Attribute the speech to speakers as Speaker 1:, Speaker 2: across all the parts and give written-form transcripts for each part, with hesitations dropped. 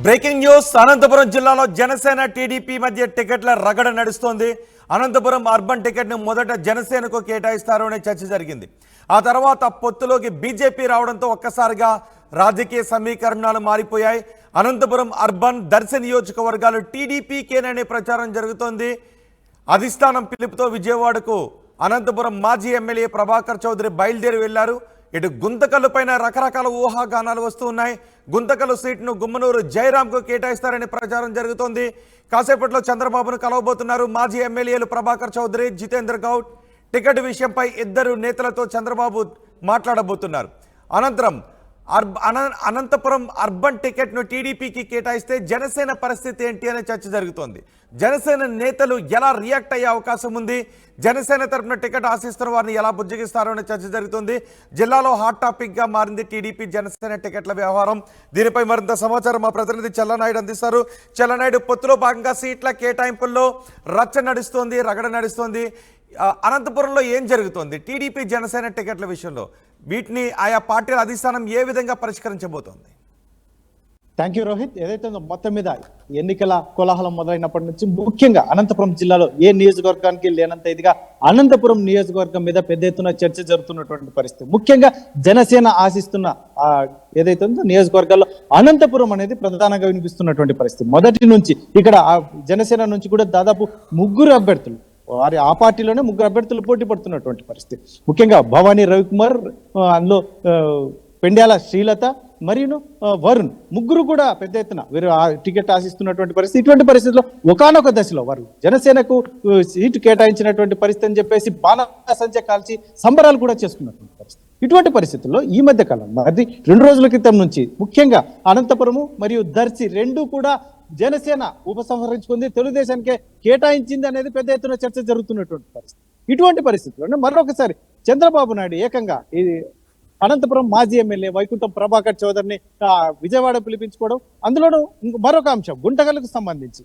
Speaker 1: Breaking news Anantapuram జిల్లాలో Janasena TDP మధ్య టికెట్ల రగడ నడుస్తోంది. అనంతపురం అర్బన్ టికెట్ను మొదట జనసేనకు కేటాయిస్తారు అనే చర్చ జరిగింది. ఆ తర్వాత పొత్తులోకి బీజేపీ రావడంతో ఒక్కసారిగా రాజకీయ సమీకరణాలు మారిపోయాయి. అనంతపురం అర్బన్ దర్శి నియోజకవర్గాలు టీడీపీకేననే ప్రచారం జరుగుతోంది. అధిష్టానం పిలుపుతో విజయవాడకు అనంతపురం మాజీ ఎమ్మెల్యే ప్రభాకర్ చౌదరి బయలుదేరి వెళ్లారు. ఇటు గుంతకల్లు పైన రకరకాల ఊహాగానాలు వస్తూ ఉన్నాయి. గుంతకల్లు సీట్ను గుమ్మనూరు జయరాంకు కేటాయిస్తారని ప్రచారం జరుగుతోంది. కాసేపట్లో చంద్రబాబును కలవబోతున్నారు మాజీ ఎమ్మెల్యేలు ప్రభాకర్ చౌదరి, జితేంద్ర గౌడ్. టికెట్ విషయంపై ఇద్దరు నేతలతో చంద్రబాబు మాట్లాడబోతున్నారు. అనంతరం అనంతపురం అర్బన్ టికెట్ను టీడీపీకి కేటాయిస్తే జనసేన పరిస్థితి ఏంటి అనే చర్చ జరుగుతోంది. జనసేన నేతలు ఎలా రియాక్ట్ అయ్యే అవకాశం ఉంది, జనసేన తరఫున టికెట్ ఆశిస్తున్న వారిని ఎలా బుజ్జగిస్తారో అనే చర్చ జరుగుతుంది. జిల్లాలో హాట్ టాపిక్గా మారింది టీడీపీ జనసేన టికెట్ల వ్యవహారం. దీనిపై మరింత సమాచారం మా ప్రతినిధి చెల్లనాయుడు అందిస్తారు. చెల్లనాయుడు, పొత్తులో భాగంగా సీట్ల కేటాయింపుల్లో రచ్చ నడుస్తోంది, రగడ నడుస్తోంది. అనంతపురంలో ఏం జరుగుతోంది టీడీపీ జనసేన టికెట్ల విషయంలో? వీటిని ఆయా పార్టీల అధిష్టానం ఏ విధంగా పరిష్కరించబోతోంది?
Speaker 2: Thank you Rohit. ఏదైతే మొత్తం మీద ఎన్నికల కోలాహలం మొదలైనప్పటి నుంచి ముఖ్యంగా అనంతపురం జిల్లాలో ఏ నియోజకవర్గానికి లేనంత ఇదిగా అనంతపురం నియోజకవర్గం మీద పెద్ద ఎత్తున చర్చ జరుగుతున్నటువంటి పరిస్థితి. ముఖ్యంగా జనసేన ఆశిస్తున్న ఏదైతే ఉందో నియోజకవర్గాల్లో అనంతపురం అనేది ప్రధానంగా వినిపిస్తున్నటువంటి పరిస్థితి. మొదటి నుంచి ఇక్కడ జనసేన నుంచి కూడా దాదాపు ముగ్గురు అభ్యర్థులు, వారి ఆ పార్టీలోనే ముగ్గురు అభ్యర్థులు పోటీ పడుతున్నటువంటి పరిస్థితి. ముఖ్యంగా భవానీ రవికుమార్, అందులో పెండ్యాల శ్రీలత మరియు వరుణ్, ముగ్గురు కూడా పెద్ద ఎత్తున వీరు టికెట్ ఆశిస్తున్నటువంటి పరిస్థితి. ఇటువంటి పరిస్థితుల్లో ఒకానొక దశలో వారు జనసేనకు సీటు కేటాయించినటువంటి పరిస్థితి అని చెప్పేసి బాణసంచ కాల్చి సంబరాలు కూడా చేసుకున్నటువంటి పరిస్థితి. ఇటువంటి పరిస్థితుల్లో ఈ మధ్య కాలం అది 2 రోజుల క్రితం నుంచి ముఖ్యంగా అనంతపురము మరియు దర్శి రెండు కూడా జనసేన ఉపసంహరించుకుంది, తెలుగుదేశానికే కేటాయించింది అనేది పెద్ద ఎత్తున చర్చ జరుగుతున్నటువంటి పరిస్థితి. ఇటువంటి పరిస్థితుల్లో మరొకసారి చంద్రబాబు నాయుడు ఏకంగా అనంతపురం మాజీ ఎమ్మెల్యే వైకుంఠం ప్రభాకర్ చౌదరిని విజయవాడ పిలిపించుకోవడం, అందులోనూ మరొక అంశం గుంటకల్లుకు సంబంధించి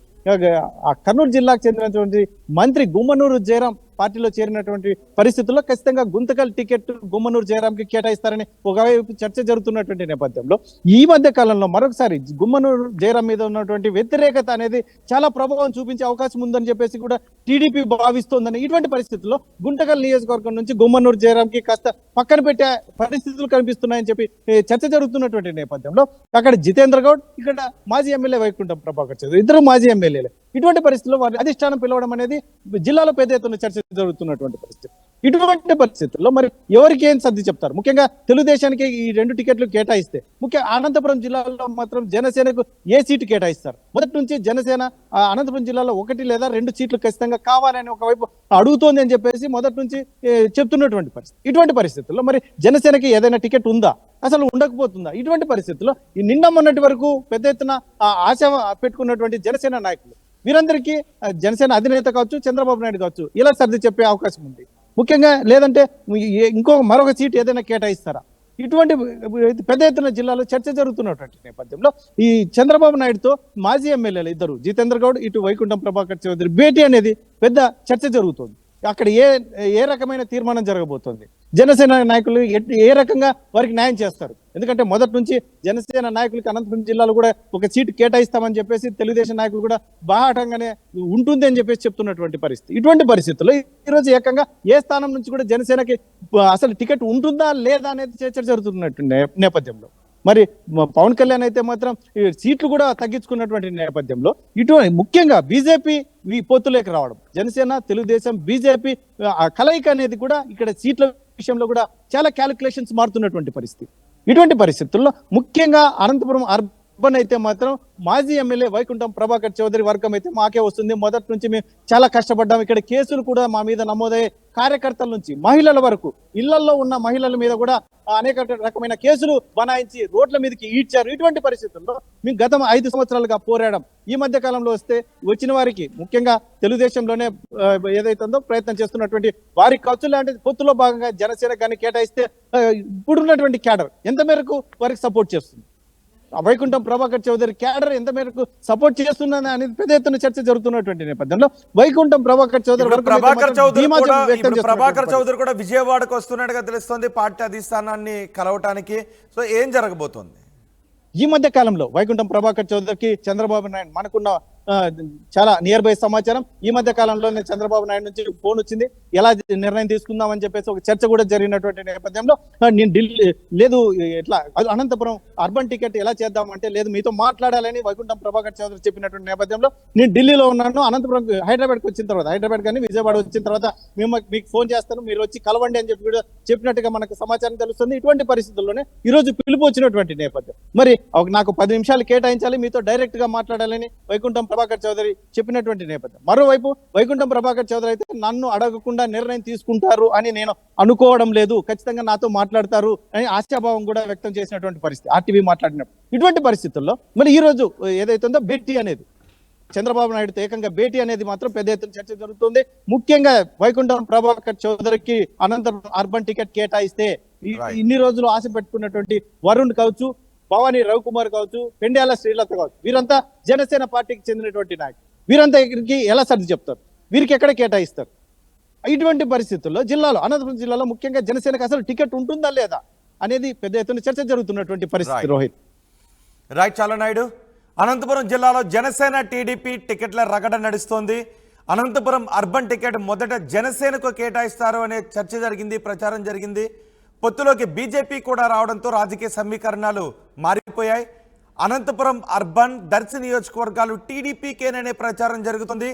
Speaker 2: కర్నూలు జిల్లాకు చెందినటువంటి మంత్రి గుమ్మనూరు జయరాం పార్టీలో చేరినటువంటి పరిస్థితుల్లో ఖచ్చితంగా గుంతకల్ టికెట్ గుమ్మనూరు జయరాంకి కేటాయిస్తారని ఒకవైపు చర్చ జరుగుతున్నటువంటి నేపథ్యంలో ఈ మధ్య కాలంలో మరొకసారి గుమ్మనూరు జయరాం మీద ఉన్నటువంటి వ్యతిరేకత అనేది చాలా ప్రభావం చూపించే అవకాశం ఉందని చెప్పేసి కూడా టీడీపీ భావిస్తోందని, ఇటువంటి పరిస్థితుల్లో గుంటకల్ నియోజకవర్గం నుంచి గుమ్మనూరు జయరాంకి కాస్త పక్కన పెట్టే పరిస్థితులు కనిపిస్తున్నాయని చెప్పి చర్చ జరుగుతున్నటువంటి నేపథ్యంలో అక్కడ జితేంద్ర గౌడ్, ఇక్కడ మాజీ ఎమ్మెల్యే వైకుంఠం ప్రభాకర్ చౌదరి, ఇద్దరు మాజీ ఎమ్మెల్యేలే. ఇటువంటి పరిస్థితుల్లో వారి అధిష్టానం పిలవడం అనేది జిల్లాలో పెద్ద ఎత్తున చర్చ జరుగుతున్నటువంటి పరిస్థితి. ఇటువంటి పరిస్థితుల్లో మరి ఎవరికి ఏం సర్ది చెప్తారు? ముఖ్యంగా తెలుగుదేశానికి ఈ 2 టికెట్లు కేటాయిస్తే అనంతపురం జిల్లాలో మాత్రం జనసేనకు ఏ సీటు కేటాయిస్తారు? మొదటి నుంచి జనసేన అనంతపురం జిల్లాలో 1 లేదా 2 సీట్లు ఖచ్చితంగా కావాలని ఒకవైపు అడుగుతోంది అని చెప్పేసి మొదటి నుంచి చెప్తున్నటువంటి పరిస్థితి. ఇటువంటి పరిస్థితుల్లో మరి జనసేనకి ఏదైనా టికెట్ ఉందా, అసలు ఉండకపోతుందా? ఇటువంటి పరిస్థితుల్లో ఈ నిన్న మొన్నటి వరకు పెద్ద ఎత్తున ఆశ పెట్టుకున్నటువంటి జనసేన నాయకులు వీరందరికీ జనసేన అధినేత కావచ్చు, చంద్రబాబు నాయుడు కావచ్చు, ఇలా సర్ది చెప్పే అవకాశం ఉంది. ముఖ్యంగా లేదంటే మరొక సీట్ ఏదైనా కేటాయిస్తారా? ఇటువంటి పెద్ద ఎత్తున జిల్లాలో చర్చ జరుగుతున్నటువంటి నేపథ్యంలో ఈ చంద్రబాబు నాయుడుతో మాజీ ఎమ్మెల్యేలు ఇద్దరు జితేంద్ర గౌడ్, ఇటు వైకుంఠం ప్రభాకర్ చౌదరి భేటీ అనేది పెద్ద చర్చ జరుగుతుంది. అక్కడ ఏ రకమైన తీర్మానం జరగబోతోంది, జనసేన నాయకులు ఏ రకంగా వారికి న్యాయం చేస్తారు? ఎందుకంటే మొదటి నుంచి జనసేన నాయకులకి అనంతపురం జిల్లాలో కూడా ఒక సీటు కేటాయిస్తామని చెప్పేసి తెలుగుదేశం నాయకులు కూడా బాహాటంగానే ఉంటుంది అని చెప్పేసి చెప్తున్నటువంటి పరిస్థితి. ఇటువంటి పరిస్థితుల్లో ఈరోజు ఏకంగా ఏ స్థానం నుంచి కూడా జనసేనకి అసలు టికెట్ ఉంటుందా లేదా అనేది చర్చ జరుగుతున్నట్టు నేపథ్యంలో మరి పవన్ కళ్యాణ్ అయితే మాత్రం సీట్లు కూడా తగ్గించుకున్నటువంటి నేపథ్యంలో ఇటువంటి ముఖ్యంగా బీజేపీ పొత్తులోకి రావడం, జనసేన తెలుగుదేశం బీజేపీ కలయిక అనేది కూడా ఇక్కడ సీట్ల విషయంలో కూడా చాలా క్యాలిక్యులేషన్స్ మారుతున్నటువంటి పరిస్థితి. ఇటువంటి పరిస్థితుల్లో ముఖ్యంగా అనంతపురం అర్బన్ అయితే మాత్రం మాజీ ఎమ్మెల్యే వైకుంఠం ప్రభాకర్ చౌదరి వర్గం అయితే మాకే వస్తుంది, మొదటి నుంచి మేము చాలా కష్టపడ్డాం, ఇక్కడ కేసులు కూడా మా మీద నమోదయ్యే కార్యకర్తల నుంచి మహిళల వరకు ఇళ్లలో ఉన్న మహిళల మీద కూడా అనేక రకమైన కేసులు బనాయించి రోడ్ల మీదకి ఈడ్చారు. ఇటువంటి పరిస్థితుల్లో మేము గత 5 సంవత్సరాలుగా పోరాడాం. ఈ మధ్య కాలంలో వచ్చిన వారికి ముఖ్యంగా తెలుగుదేశంలోనే ఏదైతే ఉందో ప్రయత్నం చేస్తున్నటువంటి వారికి ఖర్చు లాంటి పొత్తులో భాగంగా జనసేన కానీ కేటాయిస్తే ఇప్పుడున్నటువంటి క్యాడర్ ఎంత మేరకు వారికి సపోర్ట్ చేస్తుంది? వైకుంఠం ప్రభాకర్ చౌదరి క్యాడర్ ఎంత మేరకు సపోర్ట్ చేస్తున్నది అనేది పెద్ద ఎత్తున చర్చ జరుగుతున్నటువంటి నేపథ్యంలో వైకుంఠం ప్రభాకర్
Speaker 1: చౌదరి కూడా విజయవాడకు వస్తున్నట్టుగా తెలుస్తోంది పార్టీ అధిష్టానాన్ని కలవటానికి. సో ఏం జరగబోతోంది?
Speaker 2: ఈ మధ్య కాలంలో వైకుంఠం ప్రభాకర్ చౌదరికి చంద్రబాబు నాయుడు మనకున్న చాలా నియర్ బై సమాచారం, ఈ మధ్య కాలంలోనే చంద్రబాబు నాయుడు నుంచి ఫోన్ వచ్చింది, ఎలా నిర్ణయం తీసుకుందామని చెప్పేసి ఒక చర్చ కూడా జరిగినటువంటి నేపథ్యంలో నేను ఢిల్లీ లేదు ఎట్లా అనంతపురం అర్బన్ టికెట్ ఎలా చేద్దామంటే లేదు మీతో మాట్లాడాలని వైకుంఠం ప్రభాకర్ చౌదరి చెప్పినటువంటి నేపథ్యంలో నేను ఢిల్లీలో ఉన్నాను, అనంతపురం హైదరాబాద్కి వచ్చిన తర్వాత హైదరాబాద్ కానీ విజయవాడ వచ్చిన తర్వాత మీకు ఫోన్ చేస్తాను, మీరు వచ్చి కలవండి అని చెప్పి కూడా చెప్పినట్టుగా మనకు సమాచారం తెలుస్తుంది. ఇటువంటి పరిస్థితుల్లోనే ఈ రోజు పిలుపు వచ్చినటువంటి నేపథ్యం, మరి నాకు 10 నిమిషాలు కేటాయించాలి, మీతో డైరెక్ట్ గా మాట్లాడాలని వైకుంఠం ప్రభాకర్ చౌదరి చెప్పినటువంటి నేపథ్యం. మరోవైపు వైకుంఠం ప్రభాకర్ చౌదరి అయితే నన్ను అడగకుండా నిర్ణయం తీసుకుంటారు అని నేను అనుకోవడం లేదు, ఖచ్చితంగా నాతో మాట్లాడతారు అని ఆశాభావం కూడా వ్యక్తం చేసినటువంటి పరిస్థితి ఆర్టీవీ మాట్లాడినప్పుడు. ఇటువంటి పరిస్థితుల్లో మరి ఈ రోజు ఏదైతుందో భేటీ అనేది చంద్రబాబు నాయుడుతో ఏకంగా భేటీ అనేది మాత్రం పెద్ద ఎత్తున చర్చ జరుగుతుంది. ముఖ్యంగా వైకుంఠం ప్రభాకర్ చౌదరికి అనంతపురం అర్బన్ టికెట్ కేటాయిస్తే ఇన్ని రోజులు ఆశ పెట్టుకున్నటువంటి వరుణ్ కావచ్చు, భవానీ రవికుమార్ కావచ్చు, పెండ్యాల శ్రీలత కావచ్చు, వీరంతా జనసేన పార్టీకి చెందినటువంటి నాయకులు. వీరంతా ఇక్కడికి ఎలా సర్ది చెప్తారు, వీరికి ఎక్కడ కేటాయిస్తారు? ఇటువంటి పరిస్థితుల్లో జిల్లాలో అనంతపురం జిల్లాలో ముఖ్యంగా జనసేనకు అసలు టికెట్ ఉంటుందా లేదా అనేది పెద్ద ఎత్తున చర్చ జరుగుతున్నటువంటి పరిస్థితి. రోహిత్
Speaker 1: రైట్, చాలా నాయుడు. అనంతపురం జిల్లాలో జనసేన టీడీపీ టికెట్ల రగడ నడుస్తోంది. అనంతపురం అర్బన్ టికెట్ మొదట జనసేనకు కేటాయిస్తారు అనే చర్చ జరిగింది, ప్రచారం జరిగింది. పొత్తులోకి బీజేపీ కూడా రావడంతో రాజకీయ సమీకరణాలు మారిపోయాయి. అనంతపురం అర్బన్ దర్శి నియోజకవర్గాలు టీడీపీకేననే ప్రచారం జరుగుతుంది.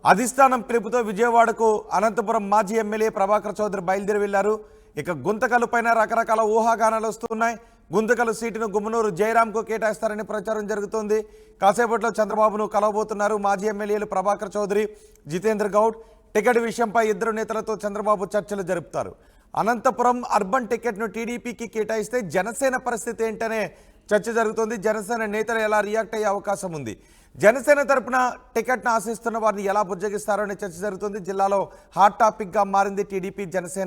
Speaker 1: అధిష్టానం పిలుపుతో విజయవాడకు అనంతపురం మాజీ ఎమ్మెల్యే ప్రభాకర్ చౌదరి బయలుదేరి వెళ్లారు. ఇక గుంతకల్ పైన రకరకాల ఊహాగానాలు వస్తున్నాయి. గుంతకల్ సీటును గుమ్మనూరు జయరాంకు కేటాయిస్తారని ప్రచారం జరుగుతోంది. కాసేపట్లో చంద్రబాబును కలవబోతున్నారు మాజీ ఎమ్మెల్యేలు ప్రభాకర్ చౌదరి, జితేంద్ర గౌడ్. టికెట్ విషయంపై ఇద్దరు నేతలతో చంద్రబాబు చర్చలు జరుపుతారు. అనంతపురం అర్బన్ టికెట్ను టీడీపీకి కేటాయిస్తే జనసేన పరిస్థితి ఏంటనే చర్చ జరుగుతోంది. జనసేన నేతలు ఎలా రియాక్ట్ అయ్యే అవకాశం ఉంది, జనసేన తరపున టికెట్ను ఆశిస్తున్న వారిని ఎలా బుజ్జగిస్తారో అనే చర్చ జరుగుతుంది. జిల్లాలో హాట్ టాపిక్గా మారింది టీడీపీ జనసేన